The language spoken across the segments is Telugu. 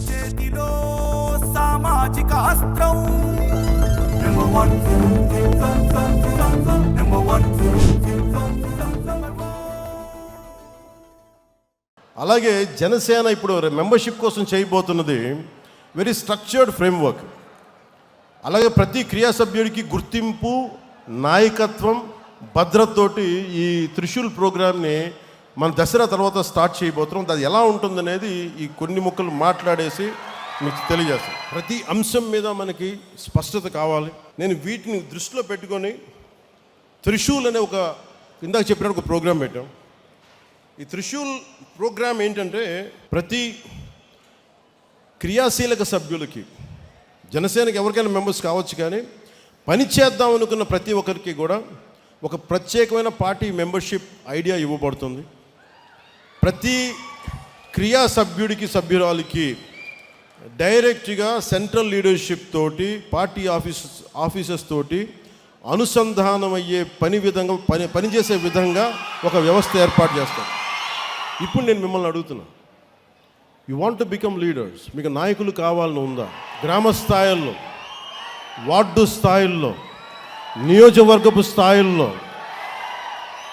చేతిలో సామాజిక అస్త్రం నెంబర్ వన్. అలాగే జనసేన ఇప్పుడు మెంబర్షిప్ కోసం చేయబోతున్నది వెరీ స్ట్రక్చర్డ్ ఫ్రేమ్వర్క్. అలాగే ప్రతి క్రియా సభ్యుడికి గుర్తింపు, నాయకత్వం, భద్రతతోటి ఈ త్రిశూల్ ప్రోగ్రామ్ని మన దసరా తర్వాత స్టార్ట్ చేయబోతున్నాం. అది ఎలా ఉంటుందనేది ఈ కొన్ని ముక్కలు మాట్లాడేసి మీకు తెలియజేస్తాం. ప్రతి అంశం మీద మనకి స్పష్టత కావాలి. నేను వీటిని దృష్టిలో పెట్టుకొని త్రిశూల్ అనే ఒక ఇందాక చెప్పినట్టు ఒక ప్రోగ్రాం పెట్టాం. ఈ త్రిశూల్ ప్రోగ్రాం ఏంటంటే ప్రతి క్రియాశీలక సభ్యులకి, జనసేనకి ఎవరికైనా మెంబర్స్ కావచ్చు, కానీ పని చేద్దాం అనుకున్న ప్రతి ఒక్కరికి కూడా ఒక ప్రత్యేకమైన పార్టీ మెంబర్షిప్ ఐడియా ఇవ్వబడుతుంది. ప్రతి క్రియా సభ్యుడికి, సభ్యురాలికి డైరెక్ట్గా సెంట్రల్ లీడర్షిప్ తోటి, పార్టీ ఆఫీసర్స్ తోటి అనుసంధానం అయ్యే పనిచేసే విధంగా ఒక వ్యవస్థ ఏర్పాటు చేస్తారు. ఇప్పుడు నేను మిమ్మల్ని అడుగుతున్నా, you want to become leaders, మీకు నాయకులు కావాలని ఉందా? గ్రామ స్థాయిల్లో, వార్డు స్థాయిల్లో, నియోజకవర్గపు స్థాయిల్లో,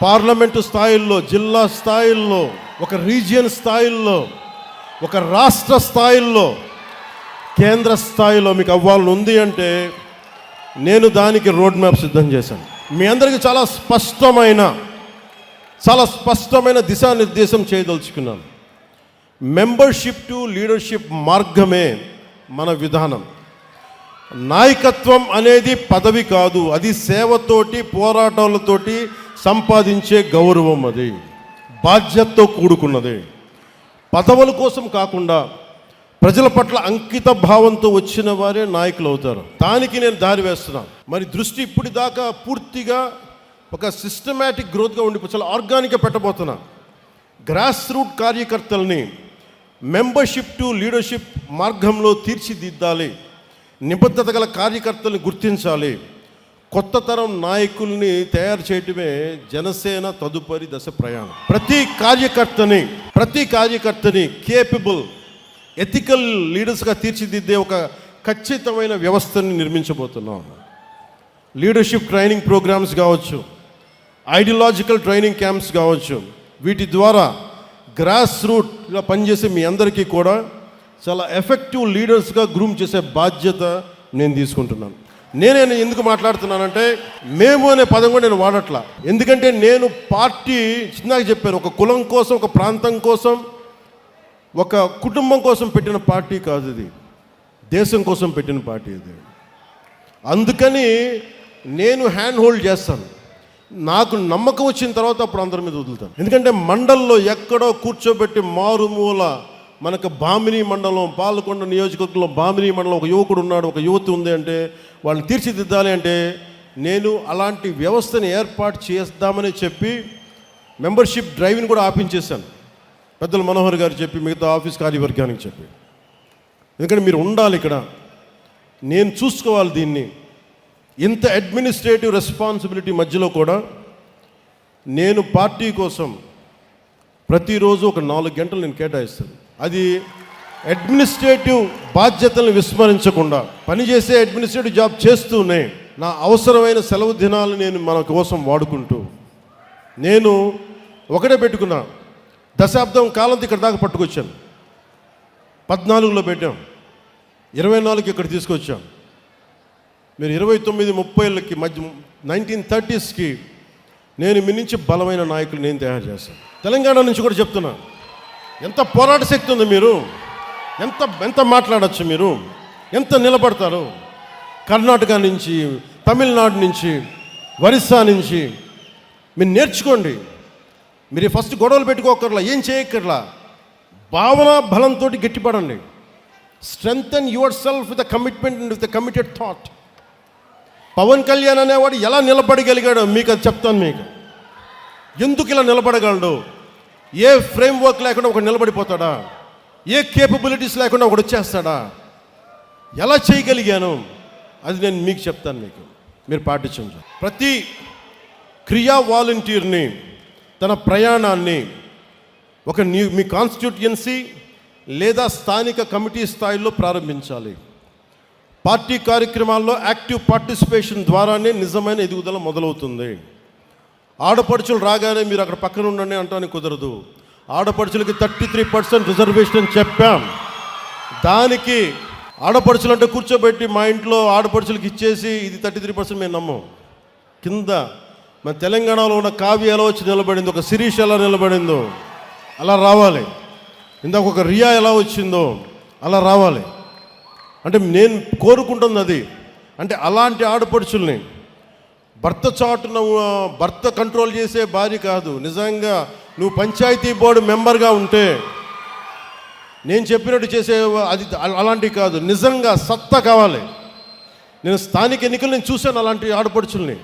పార్లమెంటు స్థాయిల్లో, జిల్లా స్థాయిల్లో, ఒక రీజియన్ స్థాయిల్లో, ఒక రాష్ట్ర స్థాయిల్లో, కేంద్ర స్థాయిలో మీకు అవ్వాలని ఉంది అంటే నేను దానికి రోడ్ మ్యాప్ సిద్ధం చేశాను. మీ అందరికీ చాలా స్పష్టమైన దిశానిర్దేశం చేయదలుచుకున్నాను. మెంబర్షిప్ టు లీడర్షిప్ మార్గమే మన విధానం. నాయకత్వం అనేది పదవి కాదు, అది సేవతోటి, పోరాటాలతోటి సంపాదించే గౌరవం. అది బాధ్యతతో కూడుకున్నది. పదవుల కోసం కాకుండా ప్రజల పట్ల అంకిత భావంతో వచ్చిన వారే నాయకులు అవుతారు. దానికి నేను దారి వేస్తున్నాను. మరి దృష్టి ఇప్పుడు దాకా పూర్తిగా ఒక సిస్టమేటిక్ గ్రోత్గా ఉండిపో, చాలా ఆర్గానిక్గా పెట్టబోతున్నా. గ్రాస్ రూట్ కార్యకర్తల్ని మెంబర్షిప్ టు లీడర్షిప్ మార్గంలో తీర్చిదిద్దాలి. నిబద్ధత గల కార్యకర్తల్ని గుర్తించాలి. కొత్త తరం నాయకుల్ని తయారు చేయటమే జనసేన తదుపరి దశ ప్రయాణం. ప్రతి కార్యకర్తని కేపబుల్, ఎథికల్ లీడర్స్గా తీర్చిదిద్దే ఒక ఖచ్చితమైన వ్యవస్థని నిర్మించబోతున్నాం. లీడర్షిప్ ట్రైనింగ్ ప్రోగ్రామ్స్ కావచ్చు, ఐడియాలజికల్ ట్రైనింగ్ క్యాంప్స్ కావచ్చు, వీటి ద్వారా గ్రాస్ రూట్గా పనిచేసే మీ అందరికీ కూడా చాలా ఎఫెక్టివ్ లీడర్స్గా గ్రూమ్ చేసే బాధ్యత నేను తీసుకుంటున్నాను. నేనే ఎందుకు మాట్లాడుతున్నానంటే, మేము అనే పదం కూడా నేను వాడట్లా. ఎందుకంటే నేను పార్టీ చిన్నగా చెప్పాను, ఒక కులం కోసం, ఒక ప్రాంతం కోసం, ఒక కుటుంబం కోసం పెట్టిన పార్టీ కాదు ఇది, దేశం కోసం పెట్టిన పార్టీ ఇది. అందుకని నేను హ్యాండ్ హోల్డ్ చేస్తాను. నాకు నమ్మకం వచ్చిన తర్వాత అప్పుడు అందరి మీద వదులుతాను. ఎందుకంటే మండల్లో ఎక్కడో కూర్చోబెట్టి మారుమూల, మనకు బామిని మండలం, పాలకొండ నియోజకవర్గంలో బామిని మండలం ఒక యువకుడు ఉన్నాడు, ఒక యువతి ఉంది అంటే వాళ్ళని తీర్చిదిద్దాలి అంటే నేను అలాంటి వ్యవస్థని ఏర్పాటు చేద్దామని చెప్పి మెంబర్షిప్ డ్రైవ్ని కూడా ఆపించేశాను. పెద్దలు మనోహర్ గారు చెప్పి, మిగతా ఆఫీస్ కార్యవర్గానికి చెప్పి, ఎందుకంటే మీరు ఉండాలి ఇక్కడ, నేను చూసుకోవాలి దీన్ని. ఇంత అడ్మినిస్ట్రేటివ్ రెస్పాన్సిబిలిటీ మధ్యలో కూడా నేను పార్టీ కోసం ప్రతిరోజు ఒక 4 గంటలు నేను కేటాయిస్తాను. అది అడ్మినిస్ట్రేటివ్ బాధ్యతలను విస్మరించకుండా పనిచేసే అడ్మినిస్ట్రేటివ్ జాబ్ చేస్తూనే నా అవసరమైన సెలవు దినాలు నేను మన కోసం వాడుకుంటూ, నేను ఒకటే పెట్టుకున్నా, దశాబ్దం కాలం ఇక్కడ దాకా పట్టుకొచ్చాను. 14లో పెట్టాం, 24కి ఇక్కడ తీసుకొచ్చాం. మీరు 29-30కి మధ్య 1930స్కి నేను మీ నుంచి బలమైన నాయకులు నేను తయారు చేస్తాను. తెలంగాణ నుంచి కూడా చెప్తున్నా, ఎంత పోరాట శక్తి ఉంది, మీరు ఎంత మాట్లాడచ్చు, మీరు ఎంత నిలబడతారు. కర్ణాటక నుంచి, తమిళనాడు నుంచి, ఒరిస్సా నుంచి మీరు నేర్చుకోండి. మీరు ఫస్ట్ గొడవలు పెట్టుకోకర్లా, ఏం చేయక్కర్లా, భావన బలంతో గట్టిపడండి. Strengthen yourself with the commitment and with the committed thought. Pawan Kalyan అనేవాడు ఎలా నిలబడగలిగాడో మీకు అది చెప్తాను. మీకు ఎందుకు ఇలా నిలబడగలడు? ఏ ఫ్రేమ్వర్క్ లేకుండా ఒకడు నిలబడిపోతాడా? ఏ కేపబిలిటీస్ లేకుండా ఒకడు వచ్చేస్తాడా? ఎలా చేయగలిగాను అది నేను మీకు చెప్తాను. మీరు పాటించండి. ప్రతి క్రియా వాలంటీర్ని తన ప్రయాణాన్ని ఒక మీ కాన్స్టిట్యూయన్సీ, లేదా స్థానిక కమిటీ స్థాయిలో ప్రారంభించాలి. పార్టీ కార్యక్రమాల్లో యాక్టివ్ పార్టిసిపేషన్ ద్వారానే నిజమైన ఎదుగుదల మొదలవుతుంది. ఆడపడుచులు రాగానే మీరు అక్కడ పక్కన ఉండండి అంటానికి కుదరదు. ఆడపడుచులకి 33% రిజర్వేషన్ అని చెప్పాం. దానికి ఆడపడుచులు అంటే కూర్చోబెట్టి మా ఇంట్లో ఆడపడుచులకి ఇచ్చేసి ఇది 33% మేము నమ్మం. కింద మన తెలంగాణలో ఉన్న కావ్య ఎలా వచ్చి నిలబడిందో, ఒక శిరీష్ ఎలా నిలబడిందో అలా రావాలి. ఇందాక ఒక రియా ఎలా వచ్చిందో అలా రావాలి. అంటే నేను కోరుకుంటుంది అది. అంటే అలాంటి ఆడపడుచుల్ని భర్త చాటున భర్త కంట్రోల్ చేసే భార్య కాదు. నిజంగా నువ్వు పంచాయతీ బోర్డు మెంబర్గా ఉంటే నేను చెప్పినట్టు చేసే అది అలాంటివి కాదు. నిజంగా సత్తా కావాలి. నేను స్థానిక ఎన్నికలు నేను చూశాను అలాంటి ఆడపడుచుల్ని.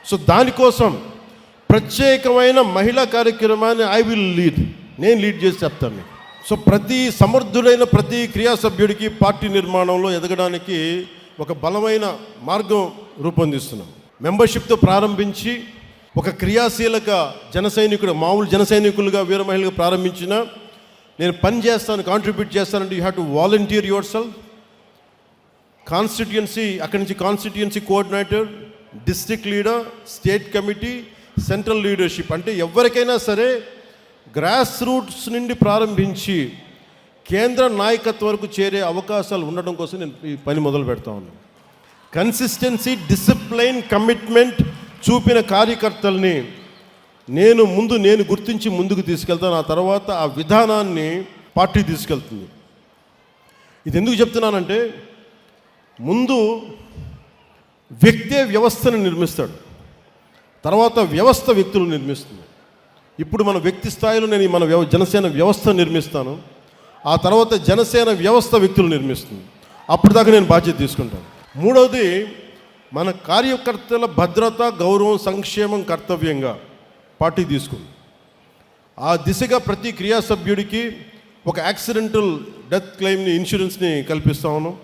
సో దానికోసం ప్రత్యేకమైన మహిళా కార్యక్రమాన్ని ఐ విల్ లీడ్, నేను లీడ్ చేసి చెప్తాను. సో ప్రతి సమర్థుడైన ప్రతి క్రియా సభ్యుడికి పార్టీ నిర్మాణంలో ఎదగడానికి ఒక బలమైన మార్గం రూపొందిస్తున్నాం. మెంబర్షిప్తో ప్రారంభించి ఒక క్రియాశీలక జన సైనికుడు, మామూలు జన సైనికులుగా వీర మహిళగా ప్రారంభించిన నేను పని చేస్తాను, కాంట్రిబ్యూట్ చేస్తానంటే you have to volunteer your self. Constituency, అక్కడి నుంచి constituency coordinator, district leader, state committee, central leadership. అంటే ఎవరికైనా సరే గ్రాస్ రూట్స్ నుండి ప్రారంభించి కేంద్ర నాయకత్వం వరకు చేరే అవకాశాలు ఉండడం కోసం నేను ఈ పని మొదలు పెడతా ఉన్నాను. కన్సిస్టెన్సీ, డిసిప్లైన్, కమిట్మెంట్ చూపిన కార్యకర్తల్ని నేను గుర్తించి ముందుకు తీసుకెళ్తాను. ఆ తర్వాత ఆ విధానాన్ని పార్టీ తీసుకెళ్తుంది. ఇది ఎందుకు చెప్తున్నానంటే, ముందు వ్యక్తే వ్యవస్థను నిర్మిస్తాడు, తర్వాత వ్యవస్థ వ్యక్తులు నిర్మిస్తుంది. ఇప్పుడు మన వ్యక్తి స్థాయిలో నేను మన జనసేన వ్యవస్థ నిర్మిస్తాను. ఆ తర్వాత జనసేన వ్యవస్థ వ్యక్తులు నిర్మిస్తుంది. అప్పుడు దాకా నేను బాధ్యత తీసుకుంటాను. మూడవది, మన కార్యకర్తల భద్రత, గౌరవం, సంక్షేమం కర్తవ్యంగా పార్టీ తీసుకుంది. ఆ దిశగా ప్రతి క్రియా సభ్యుడికి ఒక యాక్సిడెంటల్ డెత్ క్లెయిమ్ని, ఇన్సూరెన్స్ని కల్పిస్తా ఉన్నాం.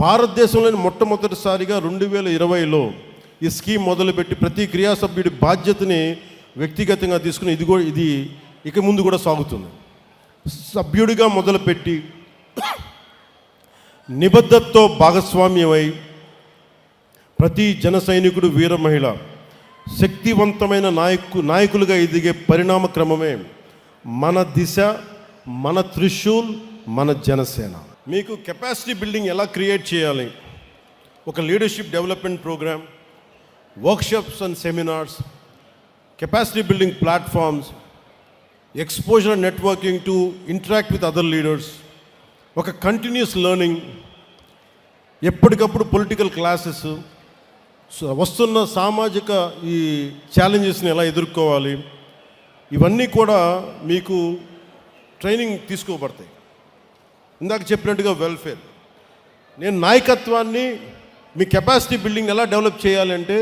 భారతదేశంలోని మొట్టమొదటిసారిగా 2020లో ఈ స్కీమ్ మొదలుపెట్టి ప్రతి క్రియా సభ్యుడి బాధ్యతని వ్యక్తిగతంగా తీసుకుని ఇది ఇక ముందు కూడా సాగుతుంది. సభ్యుడిగా మొదలుపెట్టి నిబద్ధతతో భాగస్వామ్యమై ప్రతి జన సైనికుడు, వీర మహిళ శక్తివంతమైన నాయకులుగా ఎదిగే పరిణామ క్రమమే మన దిశ, మన త్రిశూల్, మన జనసేన. మీకు కెపాసిటీ బిల్డింగ్ ఎలా క్రియేట్ చేయాలి, ఒక leadership development program, workshops and seminars, capacity building platforms, exposure and networking to interact with other leaders, ఒక కంటిన్యూస్ లెర్నింగ్, ఎప్పటికప్పుడు పొలిటికల్ క్లాసెస్, వస్తున్న సామాజిక ఈ ఛాలెంజెస్ని ఎలా ఎదుర్కోవాలి, ఇవన్నీ కూడా మీకు ట్రైనింగ్ తీసుకోబడతాయి. ఇందాక చెప్పినట్టుగా వెల్ఫేర్. నేను నాయకత్వాన్ని, మీ కెపాసిటీ బిల్డింగ్ ఎలా డెవలప్ చేయాలంటే,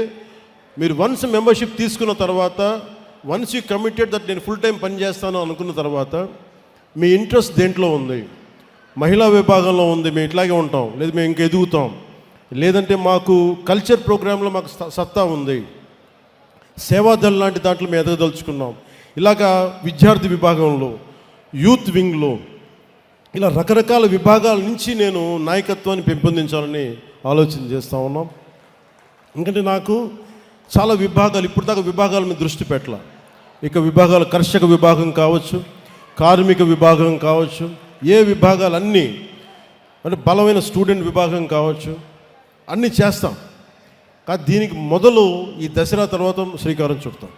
మీరు వన్స్ మెంబర్షిప్ తీసుకున్న తర్వాత, వన్స్ యూ కమిటెడ్ దట్ నేను ఫుల్ టైం పనిచేస్తాను అనుకున్న తర్వాత, మీ ఇంట్రెస్ట్ దేంట్లో ఉంది? మహిళా విభాగంలో ఉంది, మేము ఇట్లాగే ఉంటాం, లేదా మేము ఇంక ఎదుగుతాం, లేదంటే మాకు కల్చర్ ప్రోగ్రాంలో మాకు సత్తా ఉంది, సేవాదళ్ లాంటి దాంట్లో మేము ఎదగదలుచుకున్నాం, ఇలాగా విద్యార్థి విభాగంలో, యూత్ వింగ్లో, ఇలా రకరకాల విభాగాల నుంచి నేను నాయకత్వాన్ని పెంపొందించాలని ఆలోచన చేస్తూ ఉన్నాం. ఎందుకంటే నాకు చాలా విభాగాలు, ఇప్పుడు దాకా విభాగాల మీద దృష్టి పెట్టాల. ఇక విభాగాలు, కర్షక విభాగం కావచ్చు, కార్మిక విభాగం కావచ్చు, ఏ విభాగాలు అన్నీ, అంటే బలమైన స్టూడెంట్ విభాగం కావచ్చు, అన్నీ చేస్తాం. కానీ దీనికి మొదలు ఈ దసరా తర్వాత శ్రీకారం చుడతాం.